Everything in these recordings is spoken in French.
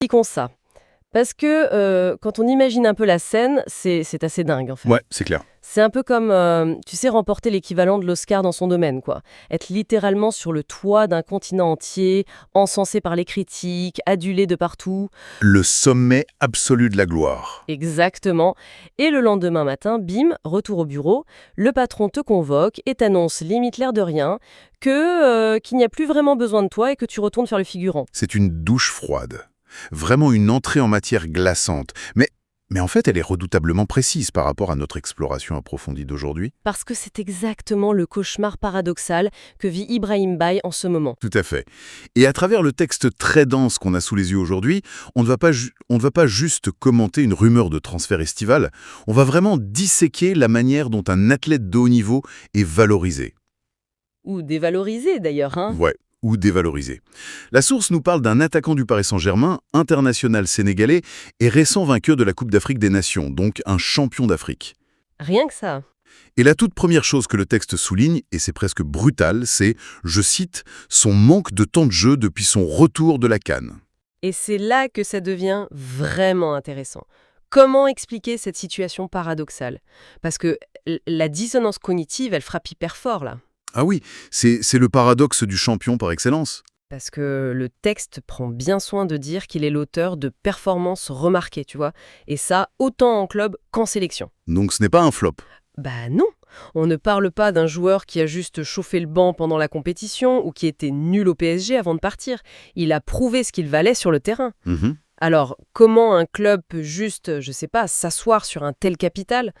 Expliquons ça. Parce que quand on imagine un peu la scène, c'est assez dingue en fait. Ouais, c'est clair. C'est un peu comme, tu sais, remporter l'équivalent de l'Oscar dans son domaine, quoi. Être littéralement sur le toit d'un continent entier, encensé par les critiques, adulé de partout. Le sommet absolu de la gloire. Exactement. Et le lendemain matin, bim, retour au bureau, le patron te convoque et t'annonce, limite l'air de rien, qu'il n'y a plus vraiment besoin de toi et que tu retournes faire le figurant. C'est une douche froide. Vraiment une entrée en matière glaçante. Mais en fait, elle est redoutablement précise par rapport à notre exploration approfondie d'aujourd'hui. Parce que c'est exactement le cauchemar paradoxal que vit Ibrahim Baye en ce moment. Tout à fait. Et à travers le texte très dense qu'on a sous les yeux aujourd'hui, on ne va pas juste commenter une rumeur de transfert estival, on va vraiment disséquer la manière dont un athlète de haut niveau est valorisé. Ou dévalorisé d'ailleurs, hein. Ouais, ou dévalorisé. La source nous parle d'un attaquant du Paris Saint-Germain, international sénégalais et récent vainqueur de la Coupe d'Afrique des Nations, donc un champion d'Afrique. Rien que ça. Et la toute première chose que le texte souligne, et c'est presque brutal, c'est, je cite, « son manque de temps de jeu depuis son retour de la CAN ». Et c'est là que ça devient vraiment intéressant. Comment expliquer cette situation paradoxale? Parce que la dissonance cognitive, elle frappe hyper fort là. Ah oui, c'est le paradoxe du champion par excellence. Parce que le texte prend bien soin de dire qu'il est l'auteur de performances remarquées, tu vois. Et ça, autant en club qu'en sélection. Donc ce n'est pas un flop. Bah non, on ne parle pas d'un joueur qui a juste chauffé le banc pendant la compétition ou qui était nul au PSG avant de partir. Il a prouvé ce qu'il valait sur le terrain. Mhm. Alors, comment un club peut juste, je sais pas, s'asseoir sur un tel capital?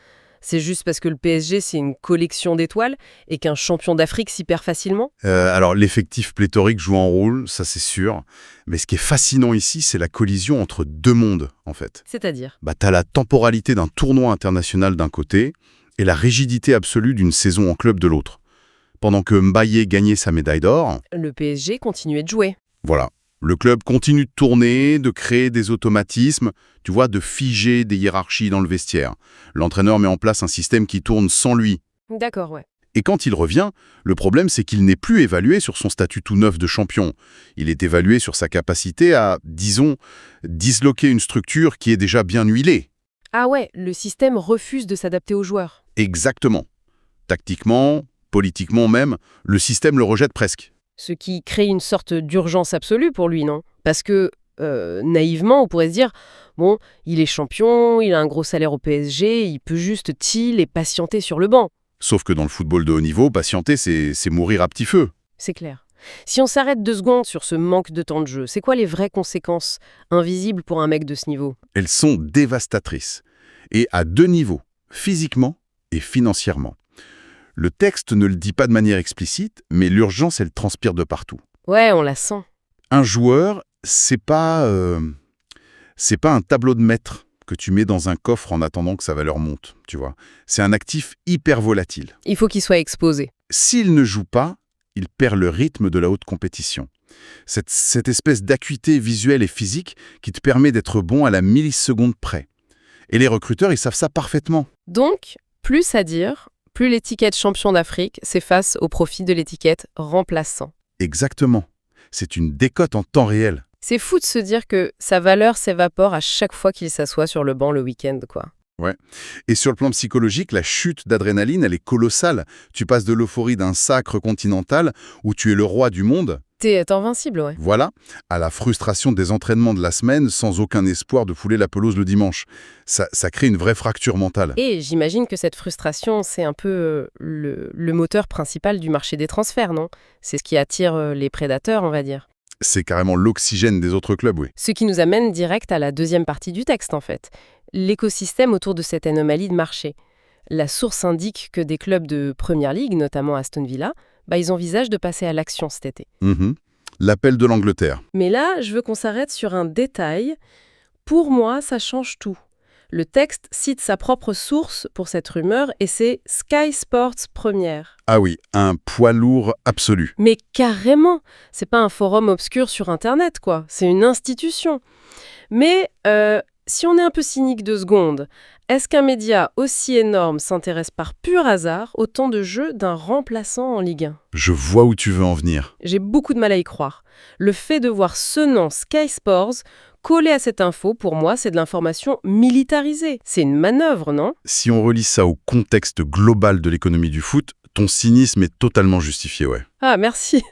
C'est juste parce que le PSG, c'est une collection d'étoiles et qu'un champion d'Afrique s'y perd facilement? Alors l'effectif pléthorique joue un rôle, ça c'est sûr. Mais ce qui est fascinant ici, c'est la collision entre deux mondes, en fait. C'est-à-dire? T'as la temporalité d'un tournoi international d'un côté et la rigidité absolue d'une saison en club de l'autre. Pendant que Mbaye gagnait sa médaille d'or, Le PSG continuait de jouer. voilà, le club continue de tourner, de créer des automatismes, tu vois, de figer des hiérarchies dans le vestiaire. L'entraîneur met en place un système qui tourne sans lui. D'accord, ouais. Et quand il revient, le problème c'est qu'il n'est plus évalué sur son statut tout neuf de champion. Il est évalué sur sa capacité à, disons, disloquer une structure qui est déjà bien huilée. Ah ouais, le système refuse de s'adapter aux joueurs. Exactement. Tactiquement, politiquement même, le système le rejette presque. Ce qui crée une sorte d'urgence absolue pour lui, non? Parce que, naïvement, on pourrait se dire, bon, il est champion, il a un gros salaire au PSG, il peut juste chill et patienter sur le banc. Sauf que dans le football de haut niveau, patienter, c'est mourir à petit feu. C'est clair. Si on s'arrête 2 secondes sur ce manque de temps de jeu, c'est quoi les vraies conséquences invisibles pour un mec de ce niveau? Elles sont dévastatrices. Et à deux niveaux, physiquement et financièrement. Le texte ne le dit pas de manière explicite, mais l'urgence, elle transpire de partout. Ouais, on la sent. Un joueur, c'est pas un tableau de maître que tu mets dans un coffre en attendant que sa valeur monte, tu vois. C'est un actif hyper volatile. Il faut qu'il soit exposé. S'il ne joue pas, il perd le rythme de la haute compétition. Cette espèce d'acuité visuelle et physique qui te permet d'être bon à la milliseconde près. Et les recruteurs, ils savent ça parfaitement. Donc, plus à dire, plus l'étiquette champion d'Afrique s'efface au profit de l'étiquette remplaçant. Exactement. C'est une décote en temps réel. C'est fou de se dire que sa valeur s'évapore à chaque fois qu'il s'assoit sur le banc le week-end, quoi. Ouais. Et sur le plan psychologique, la chute d'adrénaline, elle est colossale. Tu passes de l'euphorie d'un sacre continental où tu es le roi du monde, T'es invincible, ouais. voilà, à la frustration des entraînements de la semaine sans aucun espoir de fouler la pelouse le dimanche. Ça crée une vraie fracture mentale. Et j'imagine que cette frustration, c'est un peu le moteur principal du marché des transferts, non? C'est ce qui attire les prédateurs, on va dire. C'est carrément l'oxygène des autres clubs, oui. Ce qui nous amène direct à la deuxième partie du texte, en fait. L'écosystème autour de cette anomalie de marché. La source indique que des clubs de Première Ligue, notamment Aston Villa, ils envisagent de passer à l'action cet été. L'appel de l'Angleterre. Mais là, je veux qu'on s'arrête sur un détail. Pour moi, ça change tout. Le texte cite sa propre source pour cette rumeur et c'est Sky Sports Première. Ah oui, un poids lourd absolu. Mais carrément, c'est pas un forum obscur sur Internet, quoi. C'est une institution. Mais si on est un peu cynique 2 secondes, est-ce qu'un média aussi énorme s'intéresse par pur hasard au temps de jeu d'un remplaçant en Ligue 1 ? Je vois où tu veux en venir. J'ai beaucoup de mal à y croire. Le fait de voir ce nom Sky Sports collé à cette info, pour moi, c'est de l'information militarisée. C'est une manœuvre, non? Si on relie ça au contexte global de l'économie du foot, ton cynisme est totalement justifié, ouais. Ah, merci.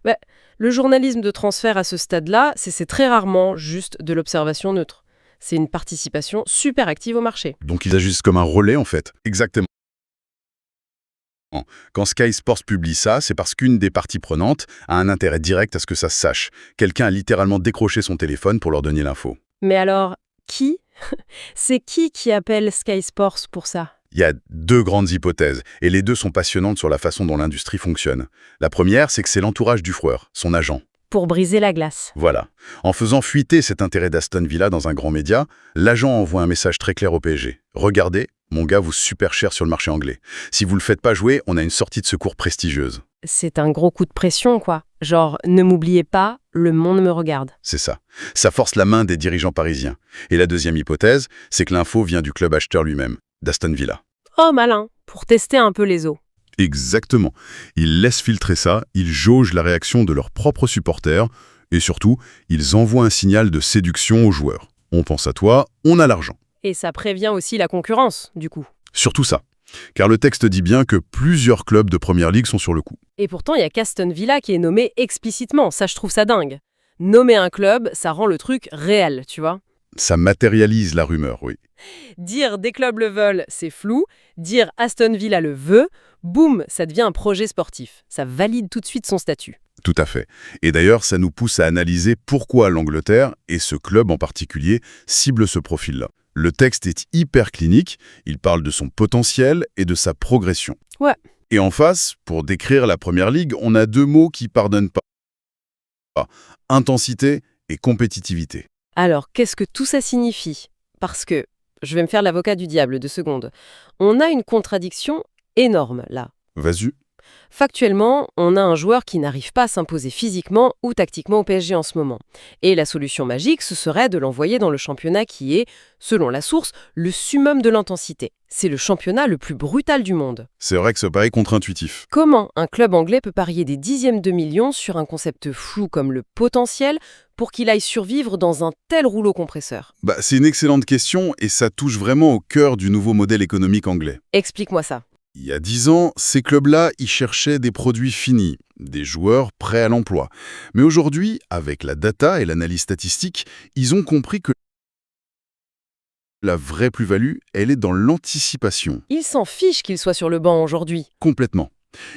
Bah, le journalisme de transfert à ce stade-là, c'est très rarement juste de l'observation neutre. C'est une participation super active au marché. Donc ils agissent comme un relais, en fait. Exactement. Quand Sky Sports publie ça, c'est parce qu'une des parties prenantes a un intérêt direct à ce que ça se sache. Quelqu'un a littéralement décroché son téléphone pour leur donner l'info. Mais alors, qui? C'est qui appelle Sky Sports pour ça? Il y a deux grandes hypothèses, et les deux sont passionnantes sur la façon dont l'industrie fonctionne. La première, c'est que c'est l'entourage du joueur, son agent. Pour briser la glace. Voilà. En faisant fuiter cet intérêt d'Aston Villa dans un grand média, l'agent envoie un message très clair au PSG. Regardez, mon gars vous super cher sur le marché anglais. Si vous le faites pas jouer, on a une sortie de secours prestigieuse. C'est un gros coup de pression, quoi. Genre, ne m'oubliez pas, le monde me regarde. C'est ça. Ça force la main des dirigeants parisiens. Et la deuxième hypothèse, c'est que l'info vient du club acheteur lui-même, d'Aston Villa. Oh, malin. Pour tester un peu les eaux. Exactement. Ils laissent filtrer ça, ils jaugent la réaction de leurs propres supporters, et surtout, ils envoient un signal de séduction aux joueurs. On pense à toi, on a l'argent. Et ça prévient aussi la concurrence, du coup. Surtout ça. Car le texte dit bien que plusieurs clubs de Première Ligue sont sur le coup. Et pourtant, il y a qu'Aston Villa qui est nommé explicitement. Ça, je trouve ça dingue. Nommer un club, ça rend le truc réel, tu vois. Ça matérialise la rumeur, oui. Dire des clubs le veulent, c'est flou. Dire Aston Villa le veut, boum, ça devient un projet sportif. Ça valide tout de suite son statut. Tout à fait. Et d'ailleurs, ça nous pousse à analyser pourquoi l'Angleterre, et ce club en particulier, cible ce profil-là. Le texte est hyper clinique, il parle de son potentiel et de sa progression. Ouais. Et en face, pour décrire la Première Ligue, on a deux mots qui pardonnent pas. Intensité et compétitivité. Alors, qu'est-ce que tout ça signifie? Parce que, je vais me faire l'avocat du diable 2 secondes, on a une contradiction énorme, là. Vas-y. Factuellement, on a un joueur qui n'arrive pas à s'imposer physiquement ou tactiquement au PSG en ce moment. Et la solution magique, ce serait de l'envoyer dans le championnat qui est, selon la source, le summum de l'intensité. C'est le championnat le plus brutal du monde. C'est vrai que ça paraît contre-intuitif. Comment un club anglais peut parier des dixièmes de millions sur un concept flou comme le potentiel pour qu'il aille survivre dans un tel rouleau compresseur? C'est une excellente question et ça touche vraiment au cœur du nouveau modèle économique anglais. Explique-moi ça. Il y a 10 ans, ces clubs-là, ils cherchaient des produits finis, des joueurs prêts à l'emploi. Mais aujourd'hui, avec la data et l'analyse statistique, ils ont compris que la vraie plus-value, elle est dans l'anticipation. Ils s'en fichent qu'il soit sur le banc aujourd'hui. Complètement.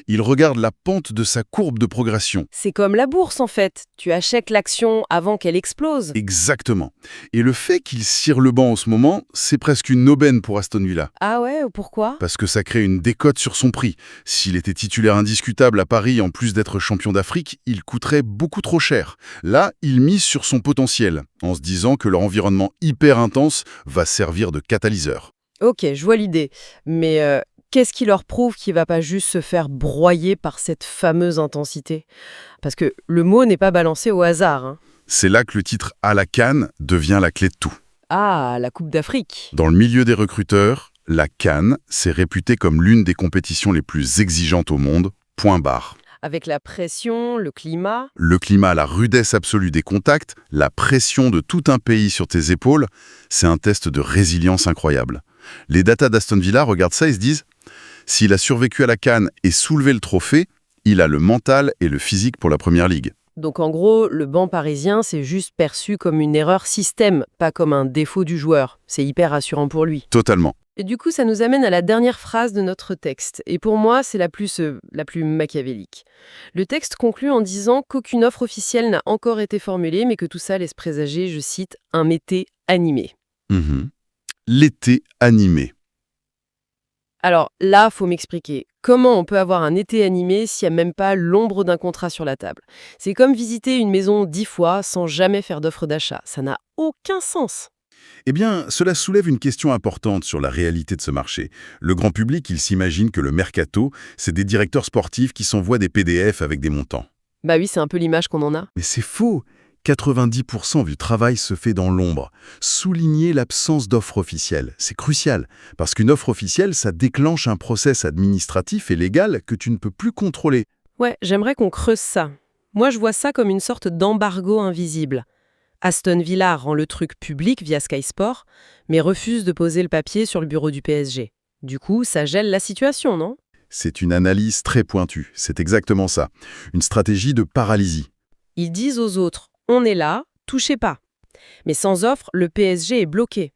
Ils regardent la pente de sa courbe de progression. C'est comme la bourse en fait. Tu achètes l'action avant qu'elle explose. Exactement. Et le fait qu'il cire le banc en ce moment, c'est presque une aubaine pour Aston Villa. Ah ouais, pourquoi? Parce que ça crée une décote sur son prix. S'il était titulaire indiscutable à Paris, en plus d'être champion d'Afrique, il coûterait beaucoup trop cher. Là, il mise sur son potentiel, en se disant que leur environnement hyper intense va servir de catalyseur. Ok, je vois l'idée. Mais qu'est-ce qui leur prouve qu'il va pas juste se faire broyer par cette fameuse intensité? Parce que le mot n'est pas balancé au hasard, hein. C'est là que le titre « à la CAN » devient la clé de tout. Ah, la Coupe d'Afrique. Dans le milieu des recruteurs, la CAN s'est réputée comme l'une des compétitions les plus exigeantes au monde, point barre. Avec la pression, le climat. Le climat, la rudesse absolue des contacts, la pression de tout un pays sur tes épaules, c'est un test de résilience incroyable. Les datas d'Aston Villa regardent ça et se disent « S'il a survécu à la CAN et soulevé le trophée, il a le mental et le physique pour la Première Ligue. » Donc en gros, le banc parisien, c'est juste perçu comme une erreur système, pas comme un défaut du joueur. C'est hyper rassurant pour lui. Totalement. Et du coup, ça nous amène à la dernière phrase de notre texte. Et pour moi, c'est la plus machiavélique. Le texte conclut en disant qu'aucune offre officielle n'a encore été formulée, mais que tout ça laisse présager, je cite, « un été animé ». L'été animé. Alors là, faut m'expliquer. Comment on peut avoir un été animé s'il n'y a même pas l'ombre d'un contrat sur la table? C'est comme visiter une maison 10 fois sans jamais faire d'offre d'achat. Ça n'a aucun sens. Eh bien, cela soulève une question importante sur la réalité de ce marché. Le grand public, il s'imagine que le mercato, c'est des directeurs sportifs qui s'envoient des PDF avec des montants. Bah oui, c'est un peu l'image qu'on en a. Mais c'est faux. 90% du travail se fait dans l'ombre. Souligner l'absence d'offre officielle, c'est crucial, parce qu'une offre officielle, ça déclenche un process administratif et légal que tu ne peux plus contrôler. Ouais, j'aimerais qu'on creuse ça. Moi, je vois ça comme une sorte d'embargo invisible. Aston Villa rend le truc public via Sky Sport, mais refuse de poser le papier sur le bureau du PSG. Du coup, ça gèle la situation, non? C'est une analyse très pointue, c'est exactement ça. Une stratégie de paralysie. Ils disent aux autres « on est là, touchez pas ». Mais sans offre, le PSG est bloqué.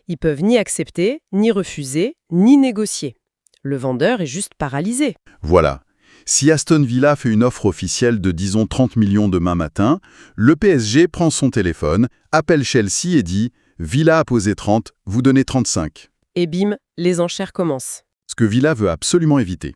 Ils peuvent ni accepter, ni refuser, ni négocier. Le vendeur est juste paralysé. Voilà. Si Aston Villa fait une offre officielle de disons 30 millions demain matin, le PSG prend son téléphone, appelle Chelsea et dit « Villa a posé 30, vous donnez 35 ». Et bim, les enchères commencent. Ce que Villa veut absolument éviter.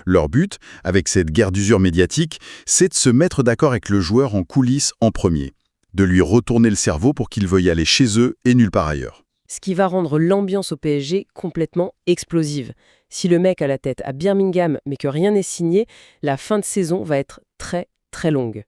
Leur but, avec cette guerre d'usure médiatique, c'est de se mettre d'accord avec le joueur en coulisses en premier, de lui retourner le cerveau pour qu'il veuille aller chez eux et nulle part ailleurs. Ce qui va rendre l'ambiance au PSG complètement explosive. Si le mec a la tête à Birmingham mais que rien n'est signé, la fin de saison va être très très longue.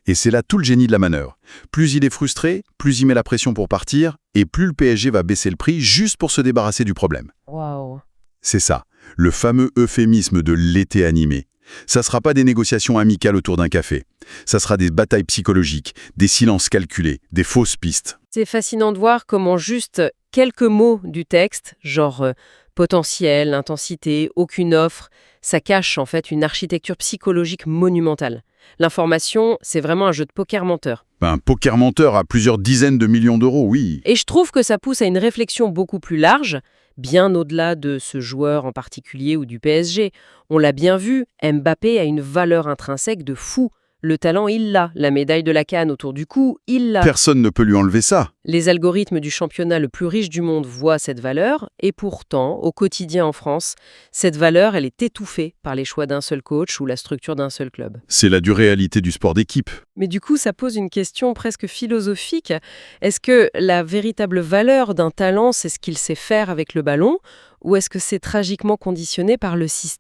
Et c'est là tout le génie de la manœuvre. Plus il est frustré, plus il met la pression pour partir, et plus le PSG va baisser le prix juste pour se débarrasser du problème. Waouh. C'est ça, le fameux euphémisme de l'été animé. Ça sera pas des négociations amicales autour d'un café. Ça sera des batailles psychologiques, des silences calculés, des fausses pistes. C'est fascinant de voir comment juste quelques mots du texte, genre potentiel, intensité, aucune offre, ça cache en fait une architecture psychologique monumentale. L'information, c'est vraiment un jeu de poker menteur. Un poker menteur à plusieurs dizaines de millions d'euros, oui. Et je trouve que ça pousse à une réflexion beaucoup plus large, bien au-delà de ce joueur en particulier ou du PSG. On l'a bien vu, Mbappé a une valeur intrinsèque de fou. Le talent, il l'a. La médaille de la CAN autour du cou, il l'a. Personne ne peut lui enlever ça. Les algorithmes du championnat le plus riche du monde voient cette valeur, et pourtant, au quotidien en France, cette valeur, elle est étouffée par les choix d'un seul coach ou la structure d'un seul club. C'est la dure réalité du sport d'équipe. Mais du coup, ça pose une question presque philosophique. Est-ce que la véritable valeur d'un talent, c'est ce qu'il sait faire avec le ballon, ou est-ce que c'est tragiquement conditionné par le système